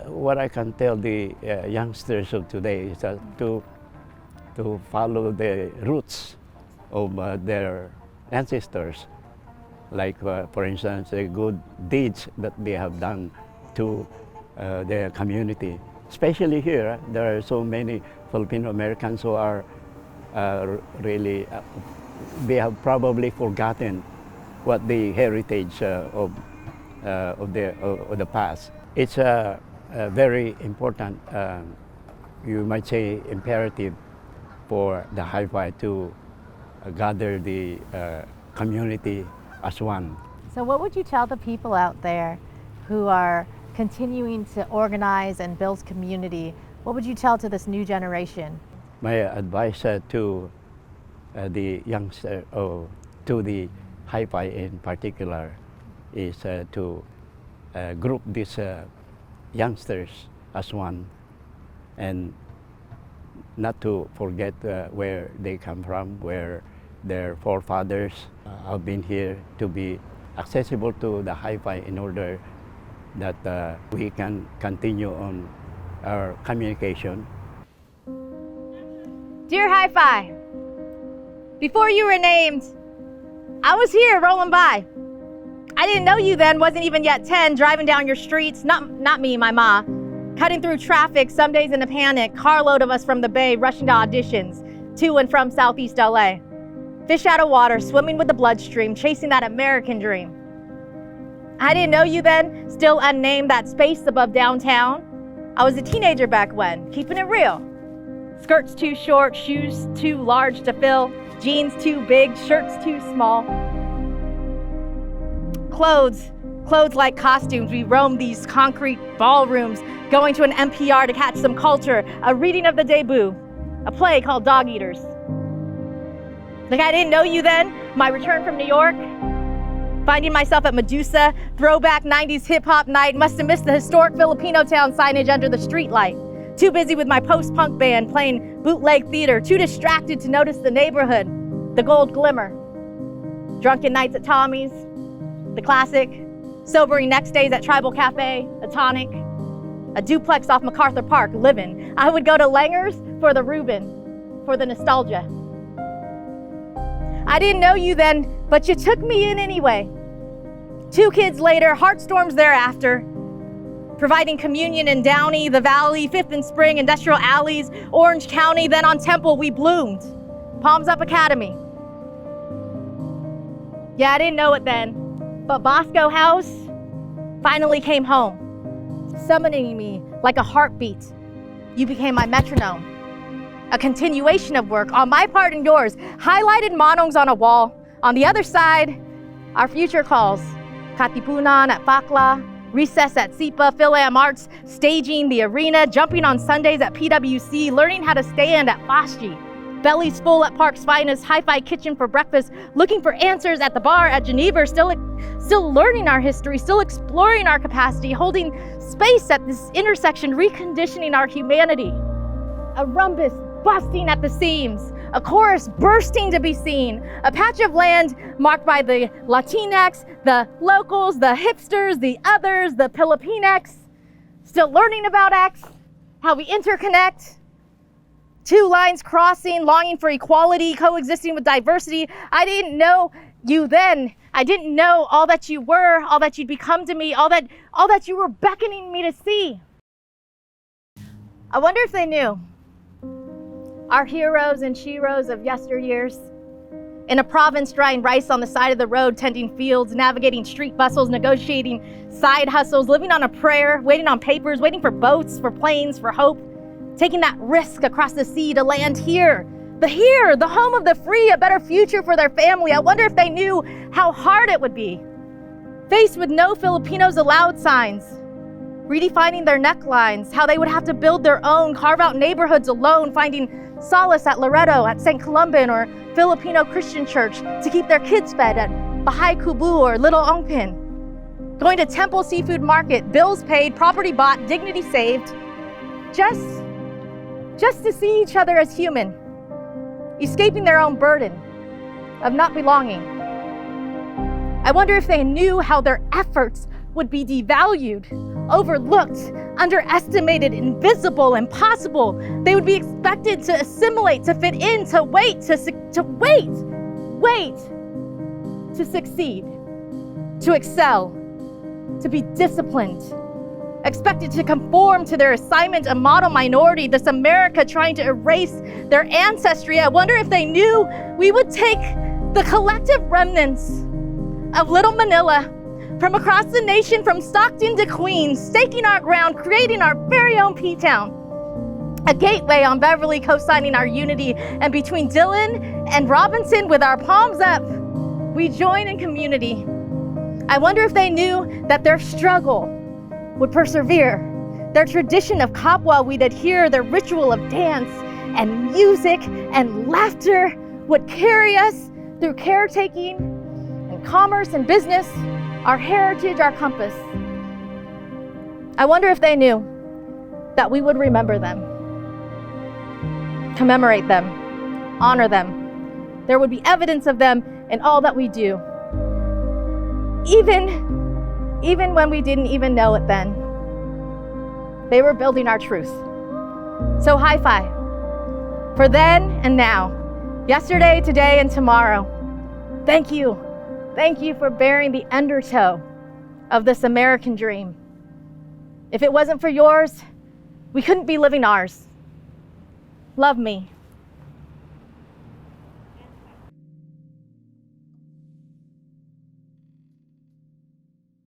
what I can tell the youngsters of today is that to follow the roots of their ancestors, like for instance, the good deeds that they have done to their community. Especially here, there are so many Filipino Americans who are really, they have probably forgotten what the heritage of the past. It's very important, you might say imperative, for the Hi-Fi to gather the community as one. So what would you tell the people out there who are continuing to organize and build community? What would you tell to this new generation? My advice to the youngster, to the Hi-Fi in particular, is to group these youngsters as one, and not to forget where they come from, where their forefathers have been here, to be accessible to the Hi-Fi in order that we can continue on our communication. Dear Hi-Fi, before you were named, I was here rolling by. I didn't know you then, wasn't even yet 10, driving down your streets, not me, my ma, cutting through traffic, some days in a panic, carload of us from the Bay rushing to auditions, to and from Southeast LA. Fish out of water, swimming with the bloodstream, chasing that American dream. I didn't know you then, still unnamed, that space above downtown. I was a teenager back when, keeping it real. Skirts too short, shoes too large to fill, jeans too big, shirts too small. Clothes like costumes, we roamed these concrete ballrooms, going to an NPR to catch some culture, a reading of the debut, a play called Dog Eaters. Like I didn't know you then, my return from New York, finding myself at Medusa, throwback 90s hip-hop night, must have missed the historic Filipino town signage under the streetlight. Too busy with my post-punk band playing bootleg theater, too distracted to notice the neighborhood, the gold glimmer. Drunken nights at Tommy's, the classic, sobering next days at Tribal Cafe, a tonic, a duplex off MacArthur Park, living. I would go to Langer's for the Reuben, for the nostalgia. I didn't know you then, but you took me in anyway. 2 kids later, heartstorms thereafter, providing communion in Downey, the Valley, 5th and Spring, industrial alleys, Orange County, then on Temple we bloomed. Palms Up Academy. Yeah, I didn't know it then, but Basco House finally came home, summoning me like a heartbeat. You became my metronome. A continuation of work on my part and yours, highlighted monongs on a wall. On the other side, our future calls. Katipunan at Fakla, recess at SIPA, FilAm Arts, staging the arena, jumping on Sundays at PWC, learning how to stand at FOSG. Bellies full at Park's Finest, Hi-Fi kitchen for breakfast, looking for answers at the bar at Geneva, still learning our history, still exploring our capacity, holding space at this intersection, reconditioning our humanity. A rhombus busting at the seams, a chorus bursting to be seen, a patch of land marked by the Latinx, the locals, the hipsters, the others, the Filipinx, still learning about X, how we interconnect. 2 lines crossing, longing for equality, coexisting with diversity. I didn't know you then. I didn't know all that you were, all that you'd become to me, all that you were beckoning me to see. I wonder if they knew. Our heroes and sheroes of yesteryears, in a province drying rice on the side of the road, tending fields, navigating street bustles, negotiating side hustles, living on a prayer, waiting on papers, waiting for boats, for planes, for hope, taking that risk across the sea to land here, the home of the free, a better future for their family. I wonder if they knew how hard it would be. Faced with no Filipinos allowed signs, redefining their necklines, how they would have to build their own, carve out neighborhoods alone, finding solace at Loreto, at St. Columban or Filipino Christian Church to keep their kids fed at Bahay Kubu or Little Ongpin. Going to Temple Seafood Market, bills paid, property bought, dignity saved, just to see each other as human, escaping their own burden of not belonging. I wonder if they knew how their efforts would be devalued overlooked, underestimated, invisible, impossible. They would be expected to assimilate, to fit in, to wait, to succeed, to excel, to be disciplined, expected to conform to their assignment, a model minority, this America trying to erase their ancestry. I wonder if they knew we would take the collective remnants of Little Manila from across the nation, from Stockton to Queens, staking our ground, creating our very own P-Town. A gateway on Beverly co-signing our unity, and between Dillon and Robinson with our palms up, we join in community. I wonder if they knew that their struggle would persevere, their tradition of Kapwa we'd adhere, their ritual of dance and music and laughter would carry us through caretaking and commerce and business, our heritage, our compass. I wonder if they knew that we would remember them, commemorate them, honor them. There would be evidence of them in all that we do. Even when we didn't even know it then, they were building our truth. So high five for then and now, yesterday, today, and tomorrow. Thank you. Thank you for bearing the undertow of this American dream. If it wasn't for yours, we couldn't be living ours. Love me.